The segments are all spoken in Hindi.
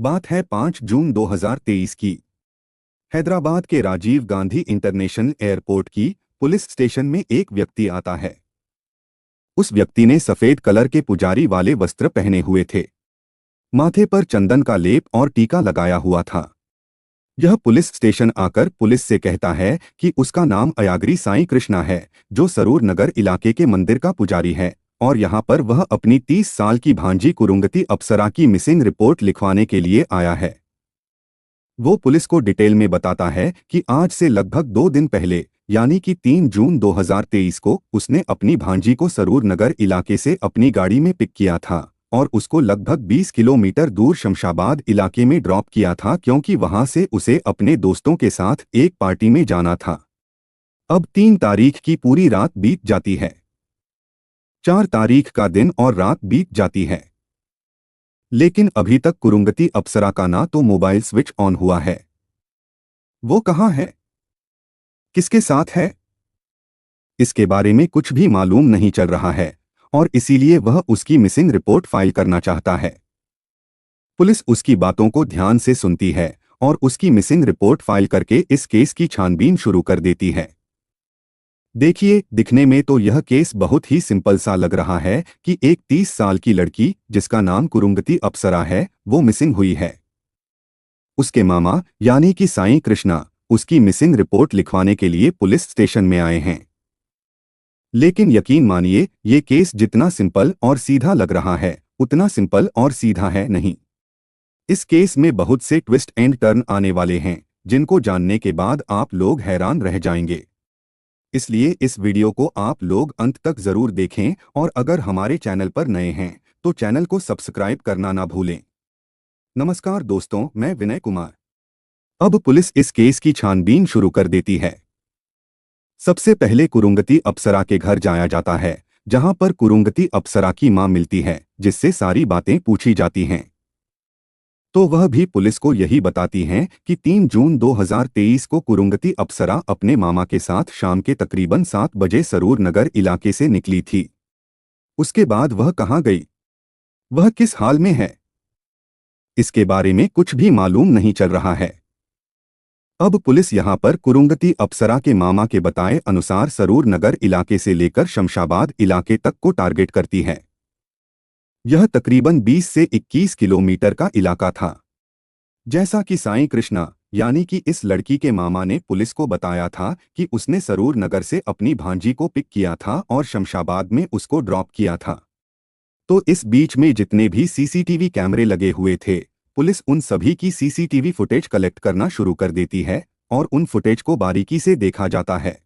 बात है 5 जून 2023 की। हैदराबाद के राजीव गांधी इंटरनेशनल एयरपोर्ट की पुलिस स्टेशन में एक व्यक्ति आता है। उस व्यक्ति ने सफेद कलर के पुजारी वाले वस्त्र पहने हुए थे। माथे पर चंदन का लेप और टीका लगाया हुआ था। यह पुलिस स्टेशन आकर पुलिस से कहता है कि उसका नाम अयागरी साईं कृष्णा है, जो सरूर नगर इलाके के मंदिर का पुजारी है, और यहाँ पर वह अपनी 30 साल की भांजी कुरुंगती अप्सरा की मिसिंग रिपोर्ट लिखवाने के लिए आया है। वो पुलिस को डिटेल में बताता है कि आज से लगभग 2 दिन पहले यानी कि 3 जून 2023 को उसने अपनी भांजी को सरूर नगर इलाके से अपनी गाड़ी में पिक किया था और उसको लगभग 20 किलोमीटर दूर शमशाबाद इलाके में ड्रॉप किया था, क्योंकि वहां से उसे अपने दोस्तों के साथ एक पार्टी में जाना था। अब 3 तारीख की पूरी रात बीत जाती है। 4 तारीख का दिन और रात बीत जाती है, लेकिन अभी तक कुरुंगती अप्सरा का ना तो मोबाइल स्विच ऑन हुआ है। वो कहाँ है, किसके साथ है, इसके बारे में कुछ भी मालूम नहीं चल रहा है और इसीलिए वह उसकी मिसिंग रिपोर्ट फाइल करना चाहता है। पुलिस उसकी बातों को ध्यान से सुनती है और उसकी मिसिंग रिपोर्ट फाइल करके इस केस की छानबीन शुरू कर देती है। देखिए, दिखने में तो यह केस बहुत ही सिंपल सा लग रहा है कि एक 30 साल की लड़की जिसका नाम कुरुंगती अप्सरा है, वो मिसिंग हुई है। उसके मामा यानी कि साईं कृष्णा उसकी मिसिंग रिपोर्ट लिखवाने के लिए पुलिस स्टेशन में आए हैं। लेकिन यकीन मानिए, ये केस जितना सिंपल और सीधा लग रहा है उतना सिंपल और सीधा है नहीं। इस केस में बहुत से ट्विस्ट एंड टर्न आने वाले हैं, जिनको जानने के बाद आप लोग हैरान रह जाएंगे। इसलिए इस वीडियो को आप लोग अंत तक जरूर देखें और अगर हमारे चैनल पर नए हैं तो चैनल को सब्सक्राइब करना ना भूलें। नमस्कार दोस्तों, मैं विनय कुमार। अब पुलिस इस केस की छानबीन शुरू कर देती है। सबसे पहले कुरुंगती अप्सरा के घर जाया जाता है, जहां पर कुरुंगती अप्सरा की मां मिलती है, जिससे सारी बातें पूछी जाती हैं। तो वह भी पुलिस को यही बताती हैं कि 3 जून 2023 को कुरुंगती अप्सरा अपने मामा के साथ शाम के तकरीबन 7 बजे सरूर नगर इलाके से निकली थी। उसके बाद वह कहाँ गई, वह किस हाल में है, इसके बारे में कुछ भी मालूम नहीं चल रहा है। अब पुलिस यहां पर कुरुंगती अप्सरा के मामा के बताए अनुसार सरूर नगर इलाके से लेकर शमशाबाद इलाके तक को टारगेट करती है। यह तकरीबन 20 से 21 किलोमीटर का इलाका था। जैसा कि साईं कृष्णा यानी कि इस लड़की के मामा ने पुलिस को बताया था कि उसने सरूर नगर से अपनी भांजी को पिक किया था और शमशाबाद में उसको ड्रॉप किया था। तो इस बीच में जितने भी सीसीटीवी कैमरे लगे हुए थे, पुलिस उन सभी की सीसीटीवी फुटेज कलेक्ट करना शुरू कर देती है और उन फुटेज को बारीकी से देखा जाता है,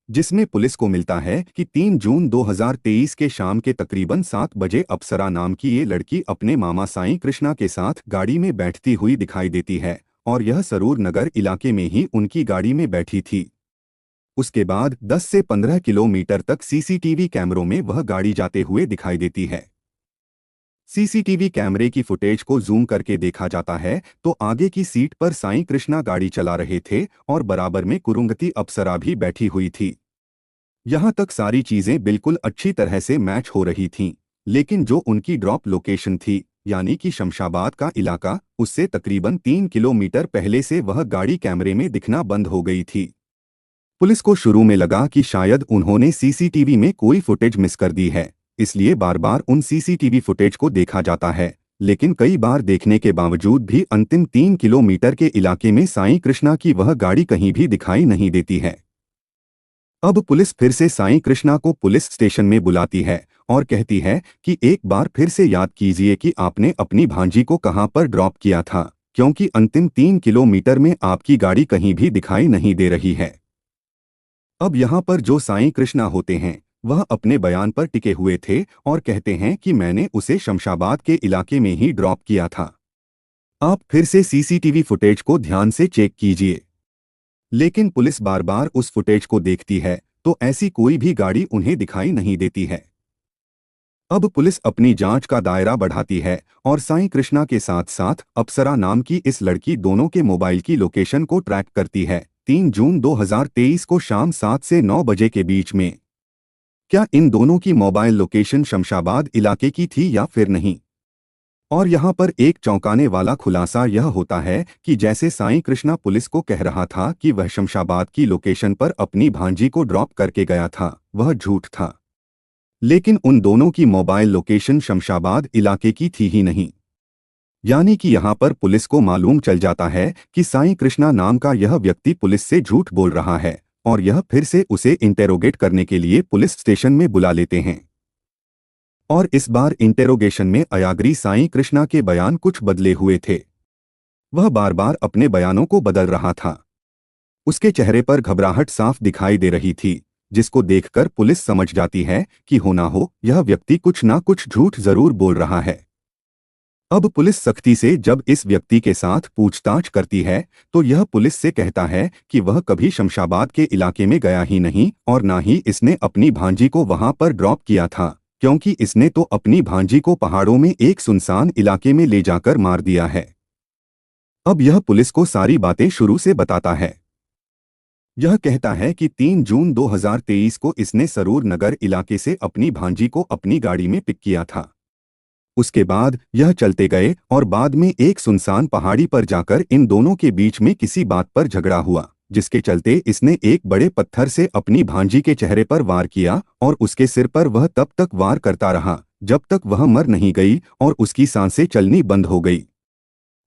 जिसमें पुलिस को मिलता है कि 3 जून 2023 के शाम के तकरीबन 7 बजे अप्सरा नाम की ये लड़की अपने मामा साईं कृष्णा के साथ गाड़ी में बैठती हुई दिखाई देती है और यह सरूर नगर इलाके में ही उनकी गाड़ी में बैठी थी। उसके बाद 10 से 15 किलोमीटर तक सीसीटीवी कैमरों में वह गाड़ी जाते हुए दिखाई देती है। सीसीटीवी कैमरे की फुटेज को जूम करके देखा जाता है तो आगे की सीट पर साईं कृष्णा गाड़ी चला रहे थे और बराबर में कुरुंगती अप्सरा भी बैठी हुई थी। यहां तक सारी चीजें बिल्कुल अच्छी तरह से मैच हो रही थीं, लेकिन जो उनकी ड्रॉप लोकेशन थी यानी कि शमशाबाद का इलाका, उससे तकरीबन 3 किलोमीटर पहले से वह गाड़ी कैमरे में दिखना बंद हो गई थी। पुलिस को शुरू में लगा कि शायद उन्होंने सीसीटीवी में कोई फुटेज मिस कर दी है, इसलिए बार बार उन सीसीटीवी फुटेज को देखा जाता है, लेकिन कई बार देखने के बावजूद भी अंतिम 3 किलोमीटर के इलाके में साईं कृष्णा की वह गाड़ी कहीं भी दिखाई नहीं देती है। अब पुलिस फिर से साईं कृष्णा को पुलिस स्टेशन में बुलाती है और कहती है कि एक बार फिर से याद कीजिए कि आपने अपनी भांजी को कहां पर ड्रॉप किया था, क्योंकि अंतिम 3 किलोमीटर में आपकी गाड़ी कहीं भी दिखाई नहीं दे रही है। अब यहाँ पर जो साईं कृष्णा होते हैं, वह अपने बयान पर टिके हुए थे और कहते हैं कि मैंने उसे शमशाबाद के इलाके में ही ड्रॉप किया था। आप फिर से सीसीटीवी फुटेज को ध्यान से चेक कीजिए। लेकिन पुलिस बार बार उस फुटेज को देखती है तो ऐसी कोई भी गाड़ी उन्हें दिखाई नहीं देती है। अब पुलिस अपनी जांच का दायरा बढ़ाती है और साईं कृष्णा के साथ साथ अप्सरा नाम की इस लड़की दोनों के मोबाइल की लोकेशन को ट्रैक करती है 3 जून 2023 को शाम 7 से 9 बजे के बीच में। क्या इन दोनों की मोबाइल लोकेशन शमशाबाद इलाके की थी या फिर नहीं? और यहाँ पर एक चौंकाने वाला खुलासा यह होता है कि जैसे साईं कृष्णा पुलिस को कह रहा था कि वह शमशाबाद की लोकेशन पर अपनी भांजी को ड्रॉप करके गया था, वह झूठ था। लेकिन उन दोनों की मोबाइल लोकेशन शमशाबाद इलाके की थी ही नहीं। यानी कि यहाँ पर पुलिस को मालूम चल जाता है कि साईं कृष्णा नाम का यह व्यक्ति पुलिस से झूठ बोल रहा है, और यह फिर से उसे इंटेरोगेट करने के लिए पुलिस स्टेशन में बुला लेते हैं। और इस बार इंटेरोगेशन में अयाग्री साईं कृष्णा के बयान कुछ बदले हुए थे। वह बार बार अपने बयानों को बदल रहा था। उसके चेहरे पर घबराहट साफ दिखाई दे रही थी, जिसको देखकर पुलिस समझ जाती है कि हो ना हो यह व्यक्ति कुछ ना कुछ झूठ जरूर बोल रहा है। अब पुलिस सख्ती से जब इस व्यक्ति के साथ पूछताछ करती है तो यह पुलिस से कहता है कि वह कभी शमशाबाद के इलाके में गया ही नहीं और ना ही इसने अपनी भांजी को वहां पर ड्रॉप किया था, क्योंकि इसने तो अपनी भांजी को पहाड़ों में एक सुनसान इलाके में ले जाकर मार दिया है। अब यह पुलिस को सारी बातें शुरू से बताता है। यह कहता है कि 3 जून 2023 को इसने सरूर नगर इलाके से अपनी भांजी को अपनी गाड़ी में पिक किया था। उसके बाद यह चलते गए और बाद में एक सुनसान पहाड़ी पर जाकर इन दोनों के बीच में किसी बात पर झगड़ा हुआ, जिसके चलते इसने एक बड़े पत्थर से अपनी भांजी के चेहरे पर वार किया और उसके सिर पर वह तब तक वार करता रहा जब तक वह मर नहीं गई और उसकी सांसें चलनी बंद हो गई।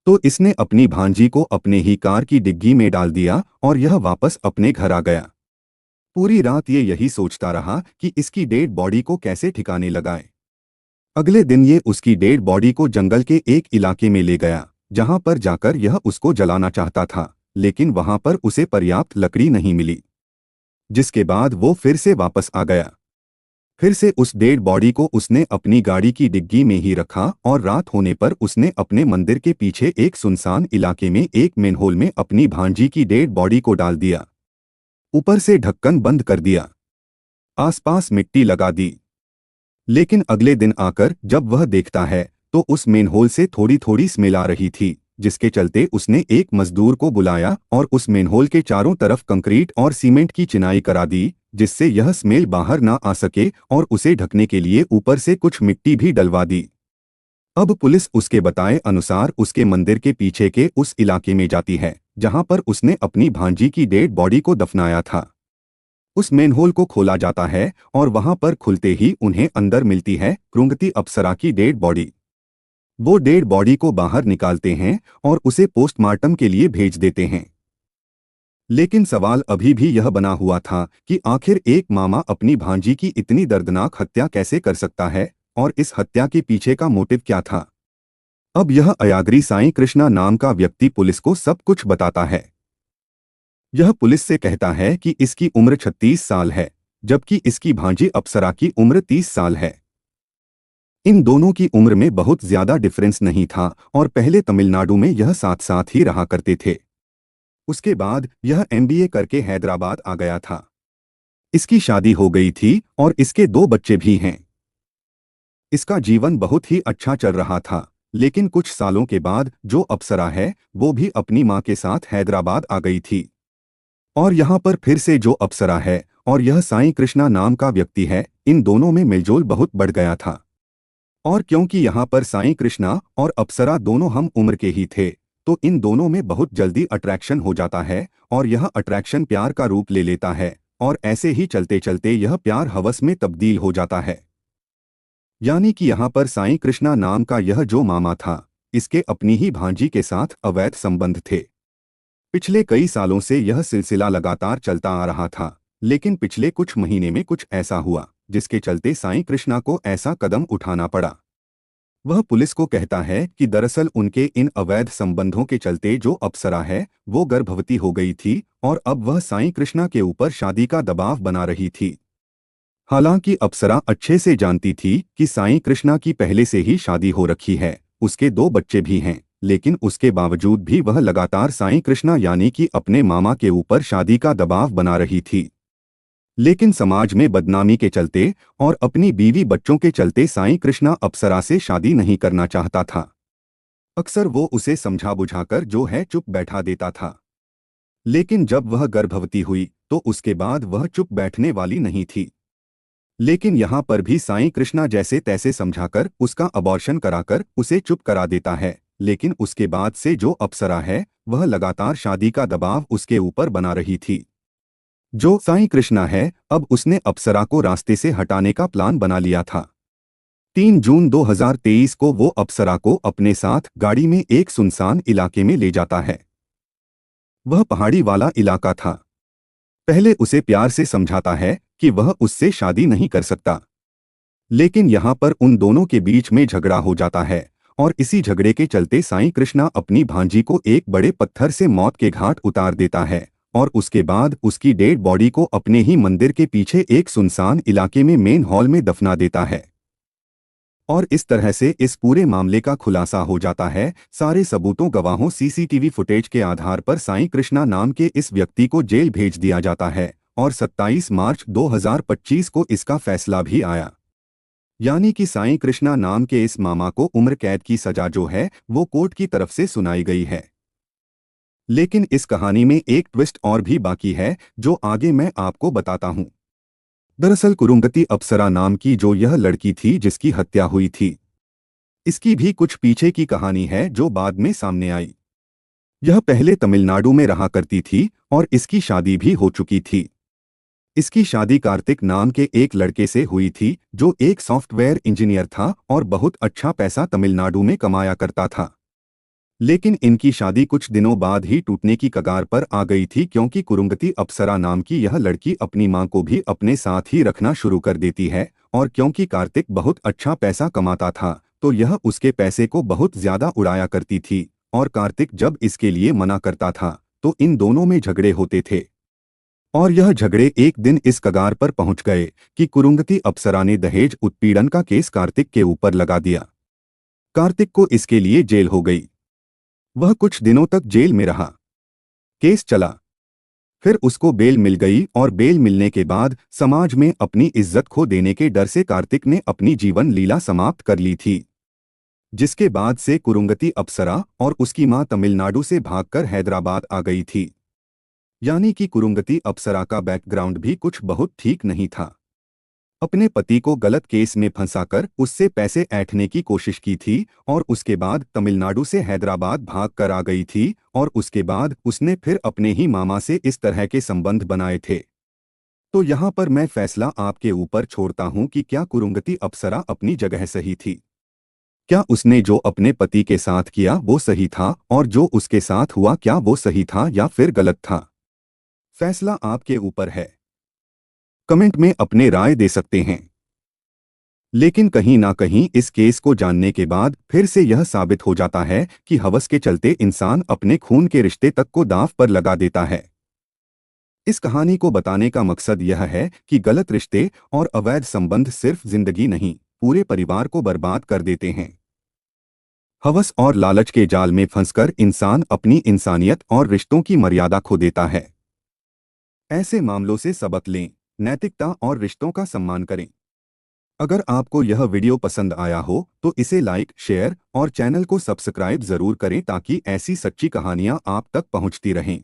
तो इसने अपनी भांजी को अपने ही कार की डिग्गी में डाल दिया और यह वापस अपने घर आ गया। पूरी रात ये यही सोचता रहा कि इसकी डेड बॉडी को कैसे ठिकाने लगाए। अगले दिन ये उसकी डेड बॉडी को जंगल के एक इलाके में ले गया, जहां पर जाकर यह उसको जलाना चाहता था, लेकिन वहां पर उसे पर्याप्त लकड़ी नहीं मिली, जिसके बाद वो फिर से वापस आ गया। फिर से उस डेड बॉडी को उसने अपनी गाड़ी की डिग्गी में ही रखा और रात होने पर उसने अपने मंदिर के पीछे एक सुनसान इलाके में एक मेनहोल में अपनी भांजी की डेड बॉडी को डाल दिया। ऊपर से ढक्कन बंद कर दिया, आसपास मिट्टी लगा दी। लेकिन अगले दिन आकर जब वह देखता है तो उस मेनहोल से थोड़ी थोड़ी स्मेल आ रही थी, जिसके चलते उसने एक मजदूर को बुलाया और उस मेनहोल के चारों तरफ कंक्रीट और सीमेंट की चिनाई करा दी, जिससे यह स्मेल बाहर ना आ सके, और उसे ढकने के लिए ऊपर से कुछ मिट्टी भी डलवा दी। अब पुलिस उसके बताए अनुसार उसके मंदिर के पीछे के उस इलाके में जाती है जहां पर उसने अपनी भांजी की डेड बॉडी को दफनाया था। उस मेनहोल को खोला जाता है और वहां पर खुलते ही उन्हें अंदर मिलती है कृंगती अप्सरा की डेड बॉडी। वो डेड बॉडी को बाहर निकालते हैं और उसे पोस्टमार्टम के लिए भेज देते हैं। लेकिन सवाल अभी भी यह बना हुआ था कि आखिर एक मामा अपनी भांजी की इतनी दर्दनाक हत्या कैसे कर सकता है और इस हत्या के पीछे का मोटिव क्या था। अब यह अयाग्री साईं कृष्णा नाम का व्यक्ति पुलिस को सब कुछ बताता है। यह पुलिस से कहता है कि इसकी उम्र 36 साल है, जबकि इसकी भांजी अप्सरा की उम्र 30 साल है। इन दोनों की उम्र में बहुत ज्यादा डिफरेंस नहीं था और पहले तमिलनाडु में यह साथ साथ ही रहा करते थे। उसके बाद यह MBA करके हैदराबाद आ गया था। इसकी शादी हो गई थी और इसके 2 बच्चे भी हैं। इसका जीवन बहुत ही अच्छा चल रहा था, लेकिन कुछ सालों के बाद जो अप्सरा है वो भी अपनी मां के साथ हैदराबाद आ गई थी। और यहाँ पर फिर से जो अप्सरा है और यह साईं कृष्णा नाम का व्यक्ति है, इन दोनों में मेलजोल बहुत बढ़ गया था। और क्योंकि यहाँ पर साईं कृष्णा और अप्सरा दोनों हम उम्र के ही थे, तो इन दोनों में बहुत जल्दी अट्रैक्शन हो जाता है और यह अट्रैक्शन प्यार का रूप ले लेता है, और ऐसे ही चलते चलते यह प्यार हवस में तब्दील हो जाता है। यानी कि यहाँ पर साईं कृष्णा नाम का यह जो मामा था, इसके अपनी ही भांजी के साथ अवैध संबंध थे। पिछले कई सालों से यह सिलसिला लगातार चलता आ रहा था, लेकिन पिछले कुछ महीने में कुछ ऐसा हुआ जिसके चलते साईं कृष्णा को ऐसा कदम उठाना पड़ा। वह पुलिस को कहता है कि दरअसल उनके इन अवैध संबंधों के चलते जो अप्सरा है वो गर्भवती हो गई थी और अब वह साईं कृष्णा के ऊपर शादी का दबाव बना रही थी। हालांकि अप्सरा अच्छे से जानती थी कि साईं कृष्णा की पहले से ही शादी हो रखी है, उसके 2 बच्चे भी हैं, लेकिन उसके बावजूद भी वह लगातार साईं कृष्णा यानी कि अपने मामा के ऊपर शादी का दबाव बना रही थी। लेकिन समाज में बदनामी के चलते और अपनी बीवी बच्चों के चलते साईं कृष्णा अप्सरा से शादी नहीं करना चाहता था। अक्सर वो उसे समझा बुझाकर जो है चुप बैठा देता था, लेकिन जब वह गर्भवती हुई तो उसके बाद वह चुप बैठने वाली नहीं थी। लेकिन यहाँ पर भी साईं कृष्णा जैसे तैसे समझाकर उसका अबॉर्शन कराकर उसे चुप करा देता है। लेकिन उसके बाद से जो अप्सरा है वह लगातार शादी का दबाव उसके ऊपर बना रही थी। जो साईं कृष्णा है अब उसने अप्सरा को रास्ते से हटाने का प्लान बना लिया था। 3 जून 2023 को वो अप्सरा को अपने साथ गाड़ी में एक सुनसान इलाके में ले जाता है। वह पहाड़ी वाला इलाका था। पहले उसे प्यार से समझाता है कि वह उससे शादी नहीं कर सकता, लेकिन यहाँ पर उन दोनों के बीच में झगड़ा हो जाता है और इसी झगड़े के चलते साईं कृष्णा अपनी भांजी को एक बड़े पत्थर से मौत के घाट उतार देता है और उसके बाद उसकी डेड बॉडी को अपने ही मंदिर के पीछे एक सुनसान इलाके में मेन हॉल में दफना देता है। और इस तरह से इस पूरे मामले का खुलासा हो जाता है। सारे सबूतों, गवाहों, सीसीटीवी फुटेज के आधार पर साईं कृष्णा नाम के इस व्यक्ति को जेल भेज दिया जाता है और 27 मार्च 2025 को इसका फैसला भी आया। यानी कि साईं कृष्णा नाम के इस मामा को उम्र कैद की सजा जो है वो कोर्ट की तरफ से सुनाई गई है। लेकिन इस कहानी में एक ट्विस्ट और भी बाकी है जो आगे मैं आपको बताता हूं। दरअसल कुरुंगती अप्सरा नाम की जो यह लड़की थी जिसकी हत्या हुई थी, इसकी भी कुछ पीछे की कहानी है जो बाद में सामने आई। यह पहले तमिलनाडु में रहा करती थी और इसकी शादी भी हो चुकी थी। इसकी शादी कार्तिक नाम के एक लड़के से हुई थी जो एक सॉफ्टवेयर इंजीनियर था और बहुत अच्छा पैसा तमिलनाडु में कमाया करता था। लेकिन इनकी शादी कुछ दिनों बाद ही टूटने की कगार पर आ गई थी क्योंकि कुरुंगती अप्सरा नाम की यह लड़की अपनी मां को भी अपने साथ ही रखना शुरू कर देती है और क्योंकि कार्तिक बहुत अच्छा पैसा कमाता था तो यह उसके पैसे को बहुत ज्यादा उड़ाया करती थी और कार्तिक जब इसके लिए मना करता था तो इन दोनों में झगड़े होते थे। और यह झगड़े एक दिन इस कगार पर पहुंच गए कि कुरुंगती अप्सरा ने दहेज उत्पीड़न का केस कार्तिक के ऊपर लगा दिया। कार्तिक को इसके लिए जेल हो गई। वह कुछ दिनों तक जेल में रहा। केस चला, फिर उसको बेल मिल गई और बेल मिलने के बाद समाज में अपनी इज्जत खो देने के डर से कार्तिक ने अपनी जीवन लीला समाप्त कर ली थी। जिसके बाद से कुरुंगती अप्सरा और उसकी मां तमिलनाडु से भागकर हैदराबाद आ गई थी। यानी कि कुरुंगती अप्सरा का बैकग्राउंड भी कुछ बहुत ठीक नहीं था। अपने पति को गलत केस में फंसाकर उससे पैसे ऐंठने की कोशिश की थी और उसके बाद तमिलनाडु से हैदराबाद भाग कर आ गई थी और उसके बाद उसने फिर अपने ही मामा से इस तरह के संबंध बनाए थे। तो यहाँ पर मैं फैसला आपके ऊपर छोड़ता हूँ कि क्या कुरुंगती अप्सरा अपनी जगह सही थी? क्या उसने जो अपने पति के साथ किया वो सही था और जो उसके साथ हुआ क्या वो सही था या फिर गलत था? फैसला आपके ऊपर है। कमेंट में अपने राय दे सकते हैं। लेकिन कहीं ना कहीं इस केस को जानने के बाद फिर से यह साबित हो जाता है कि हवस के चलते इंसान अपने खून के रिश्ते तक को दांव पर लगा देता है। इस कहानी को बताने का मकसद यह है कि गलत रिश्ते और अवैध संबंध सिर्फ जिंदगी नहीं पूरे परिवार को बर्बाद कर देते हैं। हवस और लालच के जाल में फंसकर इंसान अपनी इंसानियत और रिश्तों की मर्यादा खो देता है। ऐसे मामलों से सबक लें, नैतिकता और रिश्तों का सम्मान करें। अगर आपको यह वीडियो पसंद आया हो तो इसे लाइक, शेयर और चैनल को सब्सक्राइब जरूर करें ताकि ऐसी सच्ची कहानियां आप तक पहुंचती रहें।